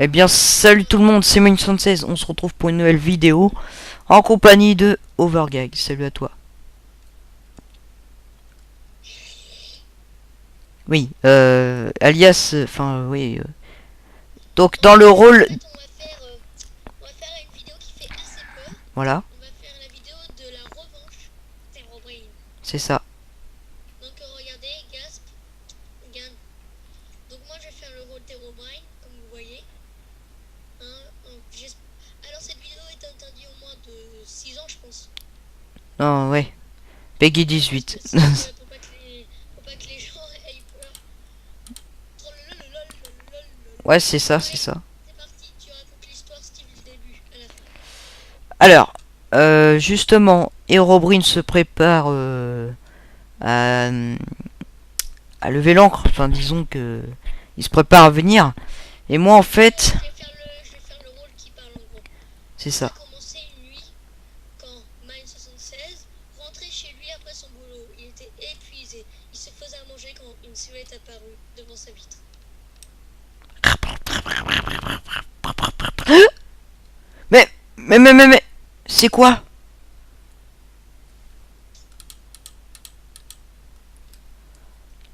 Eh bien, salut tout le monde, c'est Mine76. On se retrouve pour une nouvelle vidéo en compagnie de Overgag. Salut à toi. Oui, alias, enfin, oui. Donc, dans le rôle. En fait, on va faire une vidéo qui fait assez peur. Voilà, On va faire la vidéo de la revanche d'Herobrine. c'est ça. Donc regardez, Gasp, Gan. Donc moi je vais faire le rôle d'Herobrine, comme vous voyez. Hein, alors cette vidéo est interdite au moins de 6 ans je pense. Non, ouais. Peggy Parce 18. que c'est faut pas que les gens aient peur. Ouais, c'est ça, c'est Allez, ça. c'est parti, tu racontes l'histoire Steve du début à la fin. Alors, justement, Herobrine se prépare à, à lever l'encre. Enfin, disons que il se prépare à venir. Et moi, en fait, Je vais faire le rôle qui parle en gros. c'est Ça ça. commençait une nuit quand Mine76 rentrait chez lui après son boulot. Il était épuisé. Il se faisait à manger quand une silhouette apparut devant sa vitre. Mais, c'est quoi?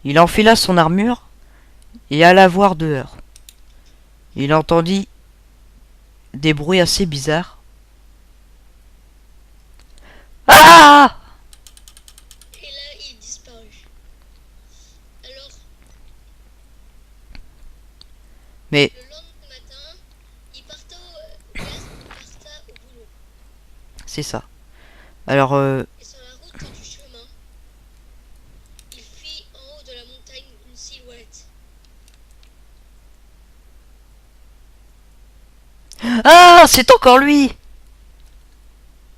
Il enfila son armure et alla voir dehors. Il entendit des bruits assez bizarres. Ah! Et là, il disparut. Alors, Mais le lendemain matin, Gasp parta au boulot. c'est ça. Alors, Et sur la route du chemin, il fit en haut de la montagne une silhouette. ah, c'est encore lui.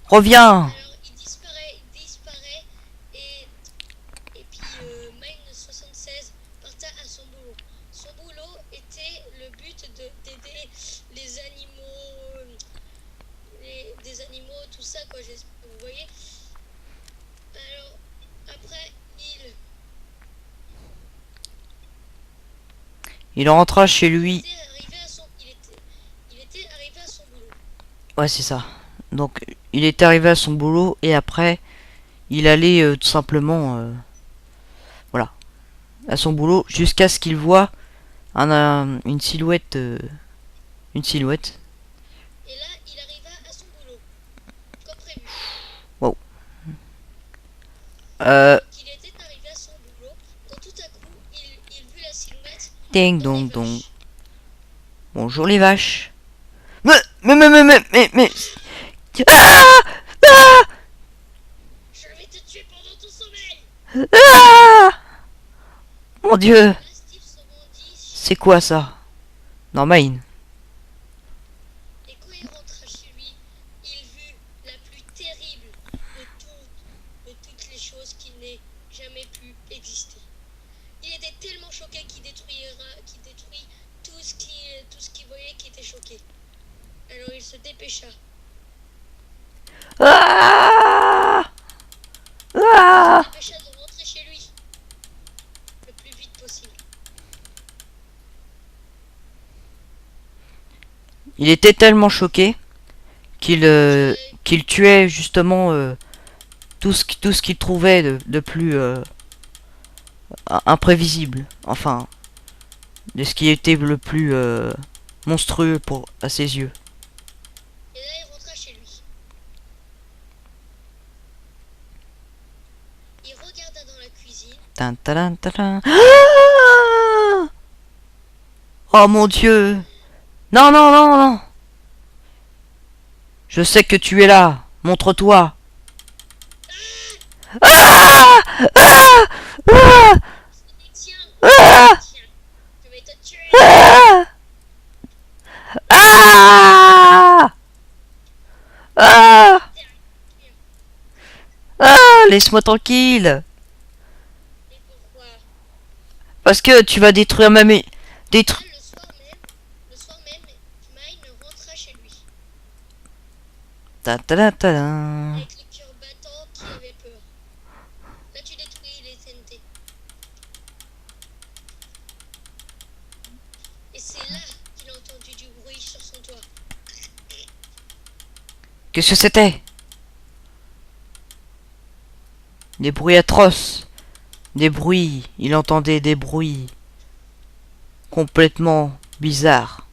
Reviens. Alors, il disparaît et puis Mine76 parta à son boulot. Son boulot était le but d'aider les animaux, des animaux, tout ça, quoi, vous voyez. Alors, après, Il rentra chez lui. il était arrivé à son boulot. Ouais, c'est ça. Donc, il est arrivé à son boulot et après, il allait tout simplement, voilà, à son boulot jusqu'à ce qu'il voit une silhouette, une silhouette. Et là, il arriva à son boulot, comme prévu. Wow. Euh, Donc, il était arrivé à son boulot quand tout à coup, il vit la silhouette ding dans les dong dong. vaches. Bonjour les vaches. Mais. Ah! Ah! Je vais te tuer pendant ton sommeil. Ah! Mon Dieu. Là, Steve se rendit C'est quoi ça? Non, Mine. et quand il rentra chez lui, il vit la plus terrible de toutes les choses qui n'aient jamais pu exister. Il était tellement choqué qu'il détruit tout ce qu'il voyait qui était choqué. Alors il se dépêcha. Ah! Il se Ah! dépêcha de rentrer chez lui le plus vite possible. Il était tellement choqué qu'il Je- qu'il tuait justement tout ce qu'il trouvait de plus imprévisible. Enfin, de ce qui était le plus monstrueux à ses yeux. Et là, il rentra chez lui. Il regarda dans la cuisine. Tin, tadam, tadam. Ah! Oh mon Dieu! Non, non, non, non! Je sais que tu es là. Montre-toi. Ah! Ah! Ah! Tiens, Ah! tiens, je vais te tuer. Ah! Ah! Ah! Ah! Laisse-moi tranquille. Et pourquoi? Parce que tu vas détruire ma maison. Là, Détruire. le soir même, Mine rentra chez lui, Ta ta ta ta. avec le cœur battant qui avait peur. Là, tu détruis les TNT. Et c'est là qu'il a entendu du Qu'est-ce que c'était? Des bruits atroces. Des bruits. Il entendait des bruits complètement bizarres.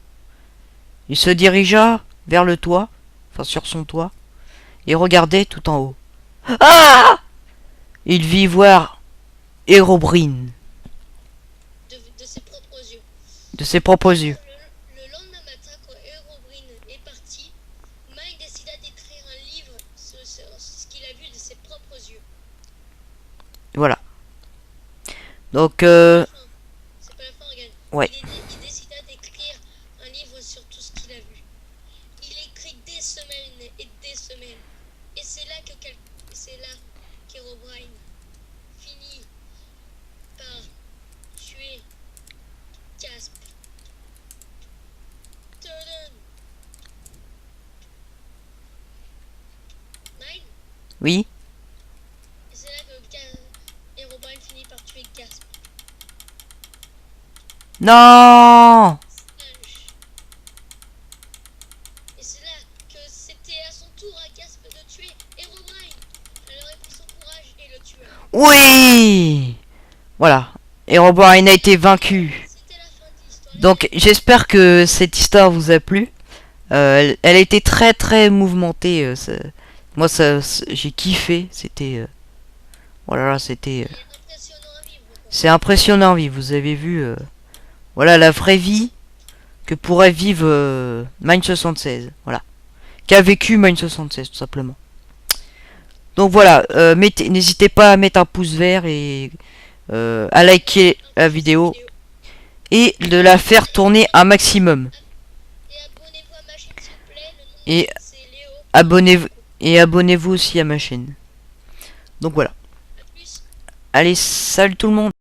Il se dirigea vers le toit, enfin sur son toit, et regardait tout en haut. Ah! Il vit voir Herobrine de ses propres yeux. de ses propres yeux. Le lendemain matin, quand Herobrine est parti, Mike décida d'écrire un livre sur ce qu'il a vu de ses propres yeux. Voilà. Donc, C'est pas la fin, regarde. ouais. Il décida d'écrire un livre sur tout ce qu'il a vu. Il écrit des semaines et des semaines. Et c'est là qu'Herobrine finit par tuer Casp. Tadam! Nine. Oui. Et c'est là que Herobrine finit par tuer Casp. Non! Et c'est là que c'était à son tour à Casp de tuer Herobrine. Elle aurait pris son courage et le tua. Oui! Voilà. Herobrine a été vaincu. C'était la fin de l'histoire. Donc, j'espère que cette histoire vous a plu. Elle a été très très mouvementée. Moi, j'ai kiffé. C'était... voilà, c'était... C'est impressionnant à vivre, quoi. c'est impressionnant, oui. Vous avez vu... voilà la vraie vie que pourrait vivre Mine76. Voilà. Qu'a vécu Mine76, tout simplement. Donc voilà, n'hésitez pas à mettre un pouce vert et à liker la vidéo et de la faire tourner un maximum. Et abonnez-vous à ma chaîne s'il vous plaît. Le nom de Et ma chaîne, c'est Léo. abonnez-vous aussi à ma chaîne. Donc voilà. A plus. Allez, salut tout le monde.